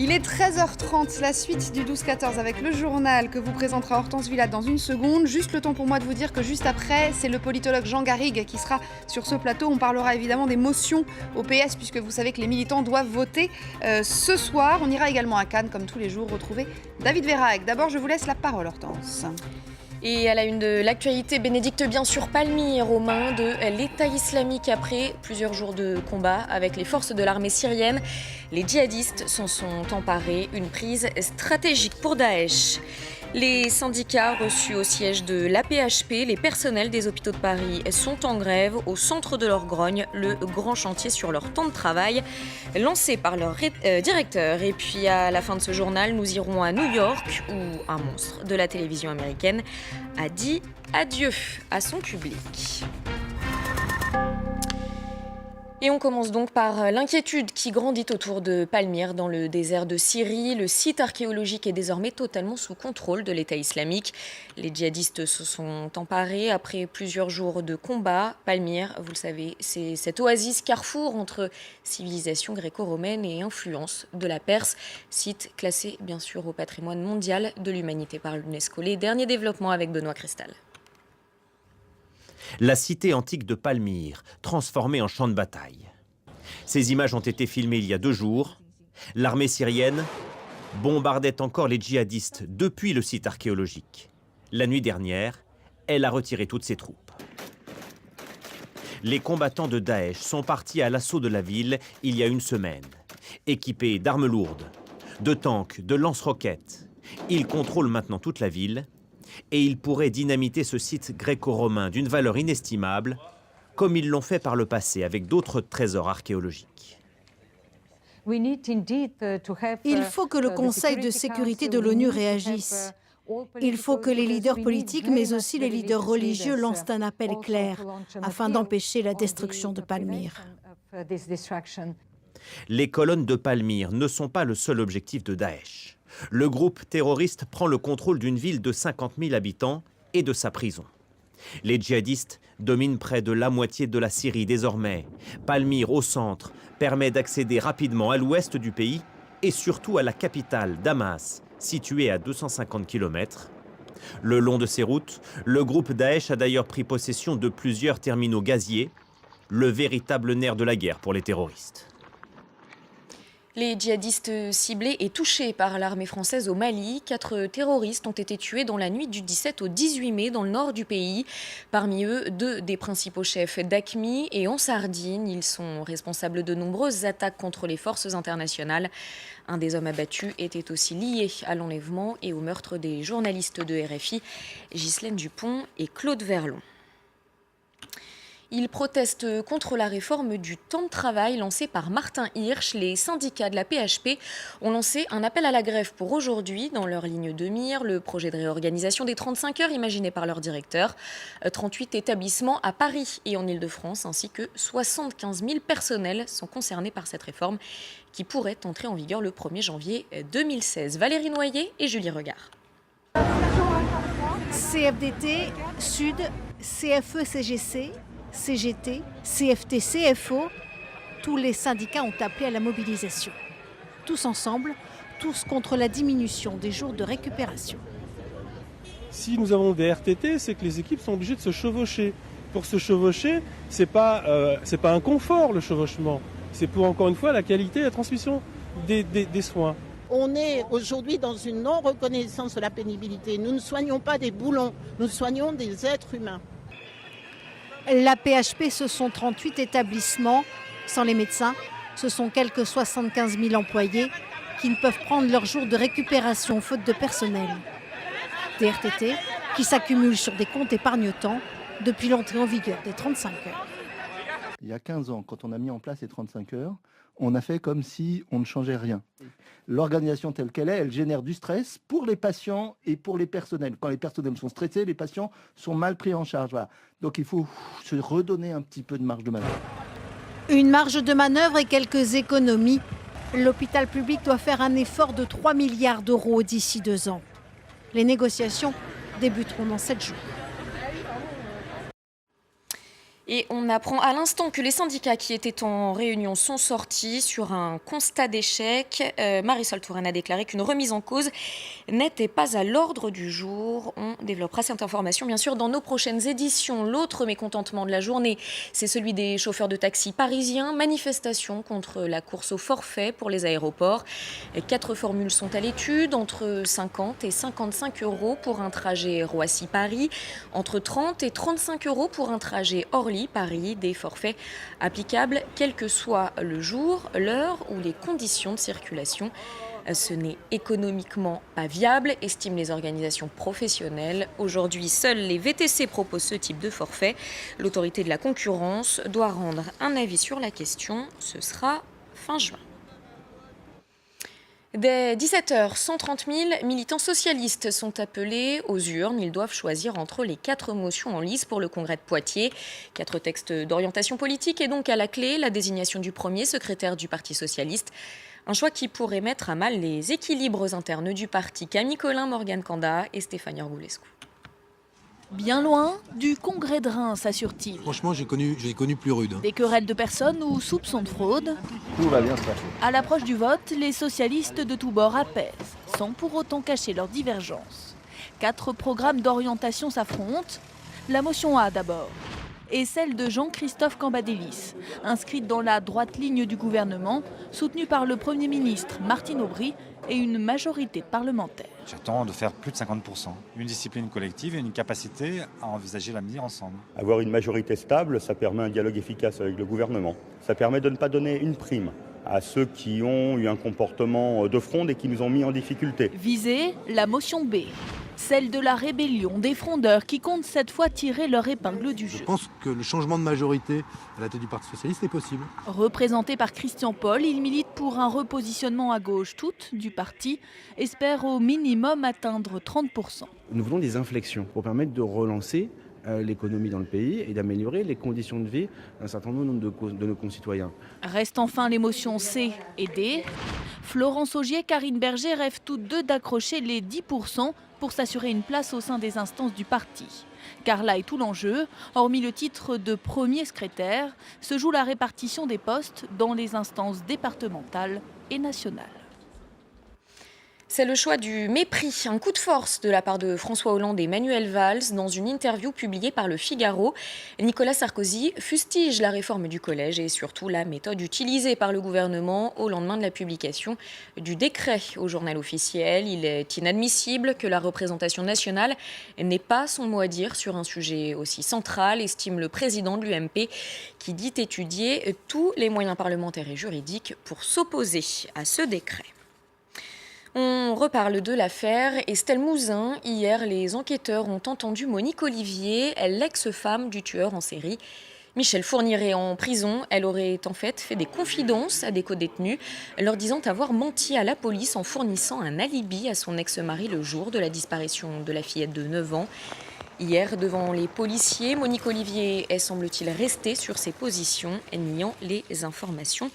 Il est 13h30, la suite du 12-14 avec le journal que vous présentera Hortense Villade dans une seconde. Juste le temps pour moi de vous dire que juste après, c'est le politologue Jean Garrigue qui sera sur ce plateau. On parlera évidemment des motions au PS puisque vous savez que les militants doivent voter ce soir. On ira également à Cannes comme tous les jours retrouver David Verhaeghe. D'abord, je vous laisse la parole, Hortense. Et à la une de l'actualité, Bénédicte bien sûr Palmyre aux mains de l'État islamique après plusieurs jours de combat avec les forces de l'armée syrienne. Les djihadistes s'en sont emparés, une prise stratégique pour Daesh. Les syndicats reçus au siège de l'AP-HP, les personnels des hôpitaux de Paris sont en grève au centre de leur grogne, le grand chantier sur leur temps de travail lancé par leur directeur. Et puis à la fin de ce journal, nous irons à New York où un monstre de la télévision américaine a dit adieu à son public. Et on commence donc par l'inquiétude qui grandit autour de Palmyre dans le désert de Syrie. Le site archéologique est désormais totalement sous contrôle de l'État islamique. Les djihadistes se sont emparés après plusieurs jours de combat. Palmyre, vous le savez, c'est cette oasis carrefour entre civilisation gréco-romaine et influence de la Perse. Site classé bien sûr au patrimoine mondial de l'humanité par l'UNESCO. Les derniers développements avec Benoît Cristal. La cité antique de Palmyre, transformée en champ de bataille. Ces images ont été filmées il y a 2 jours. L'armée syrienne bombardait encore les djihadistes depuis le site archéologique. La nuit dernière, elle a retiré toutes ses troupes. Les combattants de Daesh sont partis à l'assaut de la ville il y a 1 semaine. Équipés d'armes lourdes, de tanks, de lance-roquettes, ils contrôlent maintenant toute la ville. Et ils pourraient dynamiter ce site gréco-romain d'une valeur inestimable, comme ils l'ont fait par le passé avec d'autres trésors archéologiques. Il faut que le Conseil de sécurité de l'ONU réagisse. Il faut que les leaders politiques, mais aussi les leaders religieux, lancent un appel clair afin d'empêcher la destruction de Palmyre. Les colonnes de Palmyre ne sont pas le seul objectif de Daesh. Le groupe terroriste prend le contrôle d'une ville de 50 000 habitants et de sa prison. Les djihadistes dominent près de la moitié de la Syrie désormais. Palmyre, au centre, permet d'accéder rapidement à l'ouest du pays et surtout à la capitale, Damas, située à 250 km. Le long de ces routes, le groupe Daesh a d'ailleurs pris possession de plusieurs terminaux gaziers, le véritable nerf de la guerre pour les terroristes. Les djihadistes ciblés et touchés par l'armée française au Mali, 4 terroristes ont été tués dans la nuit du 17 au 18 mai dans le nord du pays. Parmi eux, 2 des principaux chefs d'AQMI et en Sardine. Ils sont responsables de nombreuses attaques contre les forces internationales. Un des hommes abattus était aussi lié à l'enlèvement et au meurtre des journalistes de RFI, Ghislaine Dupont et Claude Verlon. Ils protestent contre la réforme du temps de travail lancée par Martin Hirsch. Les syndicats de la PHP ont lancé un appel à la grève pour aujourd'hui. Dans leur ligne de mire, le projet de réorganisation des 35 heures imaginé par leur directeur. 38 établissements à Paris et en Ile-de-France, ainsi que 75 000 personnels sont concernés par cette réforme qui pourrait entrer en vigueur le 1er janvier 2016. Valérie Noyer et Julie Regard. CFDT, Sud, CFE-CGC, CGT, CFT, CFO, tous les syndicats ont appelé à la mobilisation. Tous ensemble, tous contre la diminution des jours de récupération. Si nous avons des RTT, c'est que les équipes sont obligées de se chevaucher. Pour se chevaucher, c'est pas un confort le chevauchement. C'est pour, encore une fois, la qualité et la transmission des soins. On est aujourd'hui dans une non-reconnaissance de la pénibilité. Nous ne soignons pas des boulons, nous soignons des êtres humains. La PHP, ce sont 38 établissements. Sans les médecins, ce sont quelques 75 000 employés qui ne peuvent prendre leur jour de récupération faute de personnel. Des RTT qui s'accumulent sur des comptes épargne-temps depuis l'entrée en vigueur des 35 heures. Il y a 15 ans, quand on a mis en place les 35 heures, on a fait comme si on ne changeait rien. L'organisation telle qu'elle est, elle génère du stress pour les patients et pour les personnels. Quand les personnels sont stressés, les patients sont mal pris en charge. Voilà. Donc il faut se redonner un petit peu de marge de manœuvre. Une marge de manœuvre et quelques économies. L'hôpital public doit faire un effort de 3 milliards d'euros d'ici 2 ans. Les négociations débuteront dans 7 jours. Et on apprend à l'instant que les syndicats qui étaient en réunion sont sortis sur un constat d'échec. Marisol Touraine a déclaré qu'une remise en cause n'était pas à l'ordre du jour. On développera cette information, bien sûr, dans nos prochaines éditions. L'autre mécontentement de la journée, c'est celui des chauffeurs de taxi parisiens. Manifestation contre la course au forfait pour les aéroports. 4 formules sont à l'étude, entre 50 et 55 euros pour un trajet Roissy-Paris, entre 30 et 35 euros pour un trajet Orly-Paris, des forfaits applicables quel que soit le jour, l'heure ou les conditions de circulation. Ce n'est économiquement pas viable, estiment les organisations professionnelles. Aujourd'hui, seuls les VTC proposent ce type de forfait. L'autorité de la concurrence doit rendre un avis sur la question. Ce sera fin juin. Dès 17h, 130 000 militants socialistes sont appelés aux urnes. Ils doivent choisir entre les 4 motions en lice pour le congrès de Poitiers. 4 textes d'orientation politique et donc à la clé la désignation du premier secrétaire du Parti socialiste. Un choix qui pourrait mettre à mal les équilibres internes du parti. Camille Collin, Morgane Kanda et Stéphanie Orgoulescu. Bien loin du congrès de Reims, assure-t-il. Franchement, j'ai connu plus rude. Des querelles de personnes ou soupçons de fraude. Tout va bien se passer. À l'approche du vote, les socialistes de tous bords apaisent, sans pour autant cacher leurs divergences. 4 programmes d'orientation s'affrontent. La motion A d'abord, et celle de Jean-Christophe Cambadélis, inscrite dans la droite ligne du gouvernement, soutenue par le Premier ministre Martine Aubry et une majorité de parlementaires. J'attends de faire plus de 50%. Une discipline collective et une capacité à envisager l'avenir ensemble. Avoir une majorité stable, ça permet un dialogue efficace avec le gouvernement. Ça permet de ne pas donner une prime à ceux qui ont eu un comportement de fronde et qui nous ont mis en difficulté. Visée, la motion B, celle de la rébellion des frondeurs qui comptent cette fois tirer leur épingle du jeu. Je pense que le changement de majorité à la tête du Parti socialiste est possible. Représenté par Christian Paul, il milite pour un repositionnement à gauche. Toute du parti espère au minimum atteindre 30%. Nous voulons des inflexions pour permettre de relancer l'économie dans le pays et d'améliorer les conditions de vie d'un certain nombre de nos concitoyens. Restent enfin les motions C et D. Florence Augier, Karine Berger rêvent toutes deux d'accrocher les 10% pour s'assurer une place au sein des instances du parti. Car là est tout l'enjeu. Hormis le titre de premier secrétaire, se joue la répartition des postes dans les instances départementales et nationales. C'est le choix du mépris, un coup de force de la part de François Hollande et Manuel Valls dans une interview publiée par Le Figaro. Nicolas Sarkozy fustige la réforme du collège et surtout la méthode utilisée par le gouvernement au lendemain de la publication du décret au journal officiel. Il est inadmissible que la représentation nationale n'ait pas son mot à dire sur un sujet aussi central, estime le président de l'UMP, qui dit étudier tous les moyens parlementaires et juridiques pour s'opposer à ce décret. On reparle de l'affaire Estelle Mouzin. Hier, les enquêteurs ont entendu Monique Olivier, l'ex-femme du tueur en série Michel Fourniret, en prison. Elle aurait en fait des confidences à des codétenus, leur disant avoir menti à la police en fournissant un alibi à son ex-mari le jour de la disparition de la fillette de 9 ans. Hier, devant les policiers, Monique Olivier est, semble-t-il, restée sur ses positions, niant les informations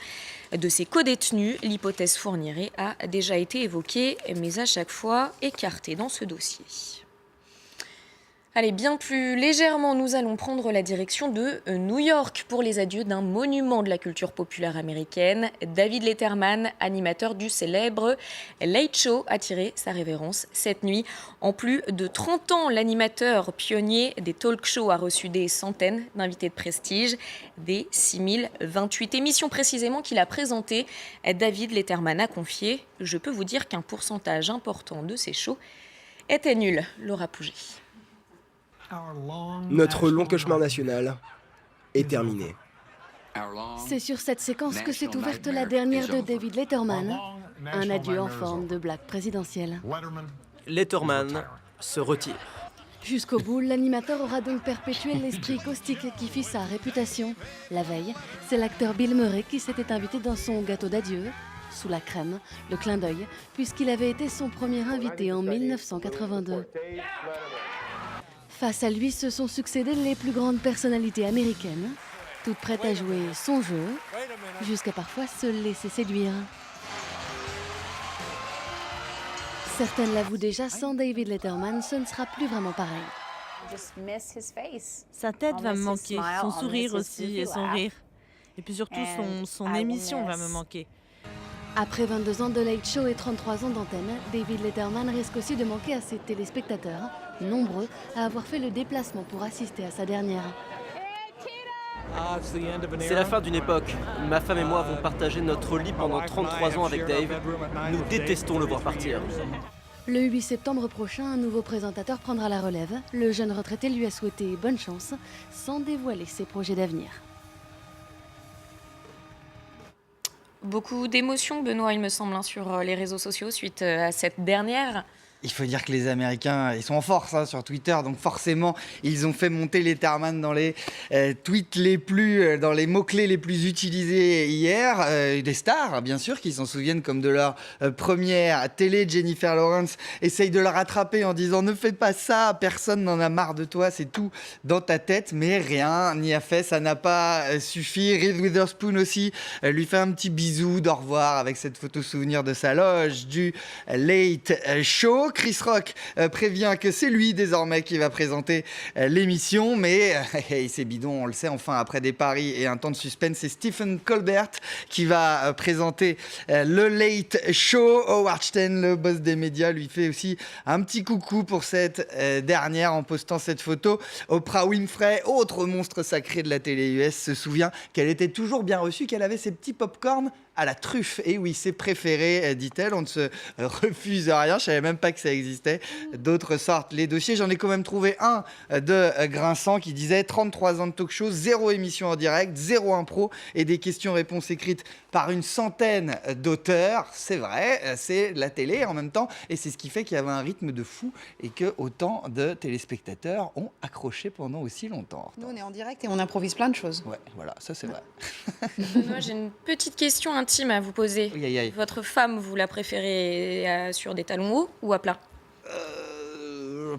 de ses codétenus. L'hypothèse Fourniret a déjà été évoquée, mais à chaque fois écartée dans ce dossier. Allez, bien plus légèrement, nous allons prendre la direction de New York pour les adieux d'un monument de la culture populaire américaine. David Letterman, animateur du célèbre Late Show, a tiré sa révérence cette nuit. En plus de 30 ans, l'animateur pionnier des talk shows a reçu des centaines d'invités de prestige, des 6028 émissions précisément qu'il a présentées. David Letterman a confié « Je peux vous dire qu'un pourcentage important de ces shows était nul ». Laura Pouget. Notre long cauchemar national est terminé. C'est sur cette séquence que s'est ouverte la dernière de David Letterman, un adieu en forme de blague présidentielle. Letterman se retire. Jusqu'au bout, l'animateur aura donc perpétué l'esprit caustique qui fit sa réputation. La veille, c'est l'acteur Bill Murray qui s'était invité dans son gâteau d'adieu, sous la crème, le clin d'œil, puisqu'il avait été son premier invité en 1982. Face à lui se sont succédées les plus grandes personnalités américaines, toutes prêtes à jouer son jeu, jusqu'à parfois se laisser séduire. Certaines l'avouent déjà, sans David Letterman, ce ne sera plus vraiment pareil. Sa tête va me manquer, son sourire aussi et son rire. Et puis surtout son émission va me manquer. Après 22 ans de Late Show et 33 ans d'antenne, David Letterman risque aussi de manquer à ses téléspectateurs, nombreux à avoir fait le déplacement pour assister à sa dernière. C'est la fin d'une époque. Ma femme et moi avons partagé notre lit pendant 33 ans avec Dave. Nous détestons le voir partir. Le 8 septembre prochain, un nouveau présentateur prendra la relève. Le jeune retraité lui a souhaité bonne chance, sans dévoiler ses projets d'avenir. Beaucoup d'émotions, Benoît, il me semble, sur les réseaux sociaux suite à cette dernière. Il faut dire que les Américains, ils sont en force sur Twitter, donc forcément, ils ont fait monter Letterman dans les tweets dans les mots-clés les plus utilisés hier. Des stars, bien sûr, qui s'en souviennent comme de leur première télé. Jennifer Lawrence essaye de la rattraper en disant « Ne fais pas ça, personne n'en a marre de toi, c'est tout dans ta tête ». Mais rien n'y a fait, ça n'a pas suffi. Reese Witherspoon aussi lui fait un petit bisou d'au revoir avec cette photo souvenir de sa loge du Late Show. Chris Rock prévient que c'est lui désormais qui va présenter l'émission, mais c'est bidon, on le sait, enfin après des paris et un temps de suspense, c'est Stephen Colbert qui va présenter le Late Show. Howard Stern, le boss des médias, lui fait aussi un petit coucou pour cette dernière en postant cette photo. Oprah Winfrey, autre monstre sacré de la télé US, se souvient qu'elle était toujours bien reçue, qu'elle avait ses petits pop-corn à la truffe. Et oui, c'est préféré, dit-elle. On ne se refuse rien. Je savais même pas que ça existait. D'autres sortent les dossiers. J'en ai quand même trouvé un de grinçant qui disait 33 ans de talk show, 0 émission en direct, 0 impro et des questions-réponses écrites par une centaine d'auteurs. C'est vrai, c'est la télé en même temps. Et c'est ce qui fait qu'il y avait un rythme de fou et que autant de téléspectateurs ont accroché pendant aussi longtemps. Nous, on est en direct et on improvise plein de choses. Ouais, voilà, ça c'est vrai. Benoît, j'ai une petite question intime à vous poser. Oui. Votre femme, vous la préférez sur des talons hauts ou à plat?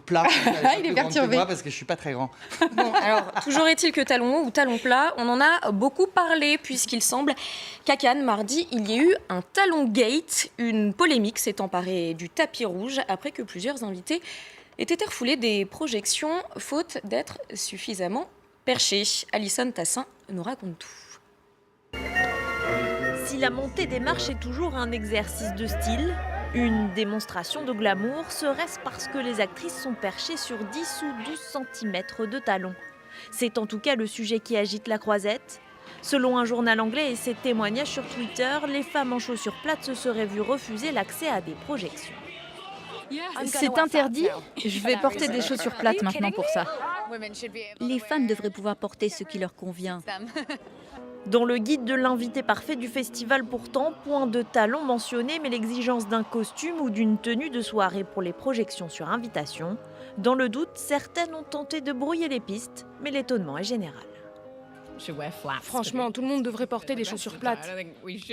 Plat. Il est perturbé. Parce que je suis pas très grand. Bon, alors, toujours est-il que talons hauts ou talons plats, on en a beaucoup parlé puisqu'il semble qu'à Cannes, mardi, il y a eu un talon gate. Une polémique s'est emparée du tapis rouge après que plusieurs invités aient été refoulés des projections faute d'être suffisamment perchés. Alison Tassin nous raconte tout. Si la montée des marches est toujours un exercice de style, une démonstration de glamour, serait-ce parce que les actrices sont perchées sur 10 ou 12 cm de talons? C'est en tout cas le sujet qui agite la Croisette. Selon un journal anglais et ses témoignages sur Twitter, les femmes en chaussures plates se seraient vues refuser l'accès à des projections. C'est interdit. Je vais porter des chaussures plates maintenant pour ça. Les femmes devraient pouvoir porter ce qui leur convient. Dans le guide de l'invité parfait du festival pourtant, point de talons mentionné, mais l'exigence d'un costume ou d'une tenue de soirée pour les projections sur invitation. Dans le doute, certaines ont tenté de brouiller les pistes, mais l'étonnement est général. Franchement, tout le monde devrait porter des chaussures plates.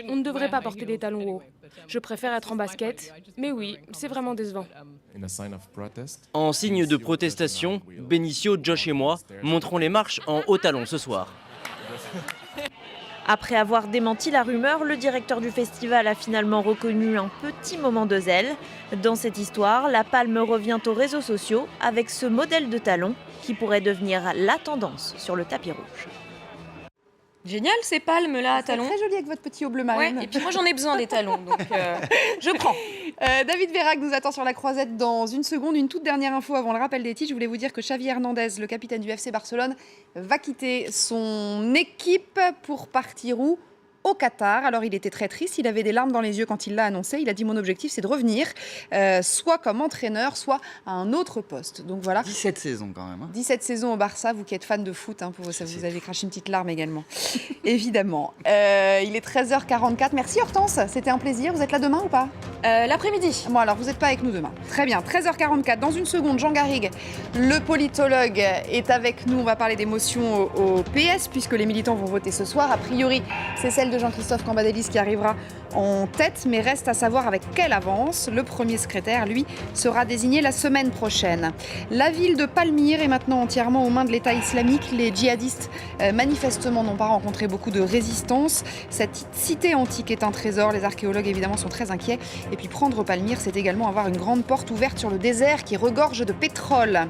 On ne devrait pas porter des talons hauts. Je préfère être en basket, mais oui, c'est vraiment décevant. En signe de protestation, Benicio, Josh et moi monterons les marches en haut talons ce soir. Après avoir démenti la rumeur, le directeur du festival a finalement reconnu un petit moment de zèle. Dans cette histoire, la palme revient aux réseaux sociaux avec ce modèle de talon qui pourrait devenir la tendance sur le tapis rouge. Génial ces palmes là à talons. Très joli avec votre petit haut bleu marine. Ouais, et puis moi j'en ai besoin des talons, donc je prends. David Vérac nous attend sur la Croisette dans une seconde. Une toute dernière info avant le rappel des titres. Je voulais vous dire que Xavi Hernandez, le capitaine du FC Barcelone, va quitter son équipe pour partir où ? Au Qatar. Alors il était très triste, il avait des larmes dans les yeux quand il l'a annoncé. Il a dit mon objectif c'est de revenir, soit comme entraîneur, soit à un autre poste. Donc voilà. 17 saisons quand même. 17 saisons au Barça, vous qui êtes fan de foot, pour ça vous avez craché une petite larme également. Évidemment. Il est 13h44. Merci Hortense, c'était un plaisir. Vous êtes là demain ou pas ? L'après-midi. Bon alors vous n'êtes pas avec nous demain. Très bien, 13h44. Dans une seconde, Jean Garrigue, le politologue, est avec nous. On va parler des motions au PS puisque les militants vont voter ce soir. A priori, c'est celle de Jean-Christophe Cambadélis qui arrivera en tête, mais reste à savoir avec quelle avance. Le premier secrétaire, lui, sera désigné la semaine prochaine. La ville de Palmyre est maintenant entièrement aux mains de l'État islamique. Les djihadistes, manifestement, n'ont pas rencontré beaucoup de résistance. Cette cité antique est un trésor. Les archéologues, évidemment, sont très inquiets. Et puis prendre Palmyre, c'est également avoir une grande porte ouverte sur le désert qui regorge de pétrole.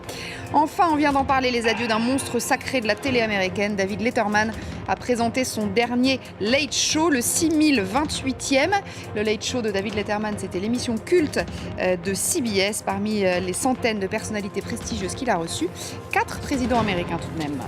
Enfin, on vient d'en parler, les adieux d'un monstre sacré de la télé américaine. David Letterman a présenté son dernier Late Show, le 6028e. Le Late Show de David Letterman, c'était l'émission culte de CBS. Parmi les centaines de personnalités prestigieuses qu'il a reçues, 4 présidents américains tout de même.